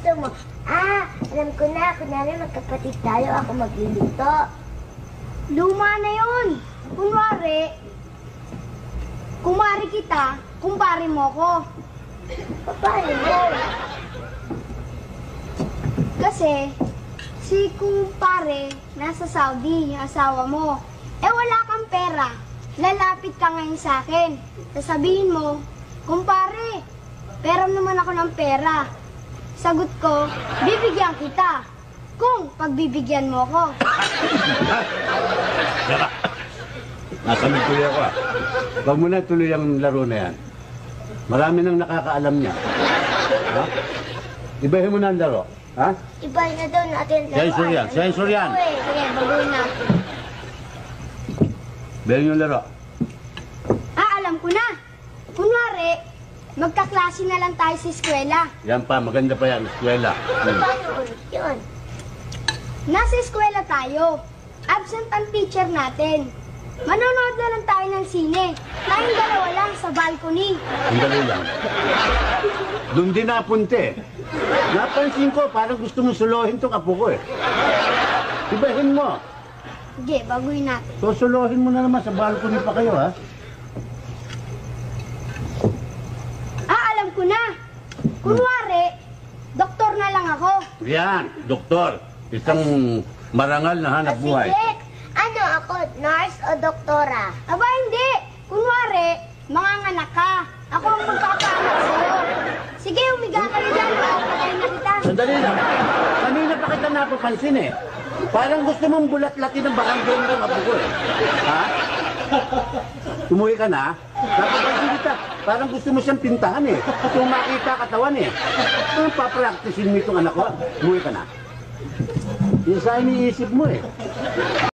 gusto mo? Alam ko na. Kunwari magkapatid tayo, ako magluluto. Luma na yun. Kunwari, kumari kita, kumpare mo ko. Paano mo? Kasi, si kumpare nasa Saudi, yung asawa mo. Wala kang pera. Lalapit ka ngayon sa akin. Sasabihin mo, kumpare, pera naman ako ng pera. Sagot ko, bibigyan kita. Kung pagbibigyan mo ko. Nasamig tuloy ako Huwag mo na tuloy ang laro na yan. Marami nang nakakaalam niya. Ha? Ibahin mo na ang laro. Ha? Ibahin na daw natin. Sensor yan. Sige, baguhin natin. Ibahin yung laro. Alam ko na. Kunwari, magkaklase na lang tayo sa eskwela. Yan pa, maganda pa yan. Eskwela. Paano ulit yun? Nasa eskwela tayo. Absent ang teacher natin. Manonood na lang tayo ng sine. Tayong dalawa lang sa balcony. Sandali lang. Doon din napunte. Napansin ko, parang gusto mo suluhin to apo ko Ibahin mo. Sige, baguhin natin. Suluhin mo na naman sa balcony pa kayo, ha? Alam ko na. Kunwari, doktor na lang ako. Yan, doktor. Isang marangal na hanap buhay. Sige. Ano ako? Nurse o doktora? Aba, hindi. Kunwari, manganganak ka. Ako ang magpapaanak sa'yo. Sige, umiga ka na dyan. Patayin na kita. Sandali lang. Kanina pa kita napapansin Parang gusto mong bulat-latin ng barangay ng apo ko Ha? Umuwi ka na? Napapansin kita. Parang gusto mo siyang pintahan Kung makita katawan Anong papracticein mo itong anak ko? Umuwi ka na? Yung sa iniisip mo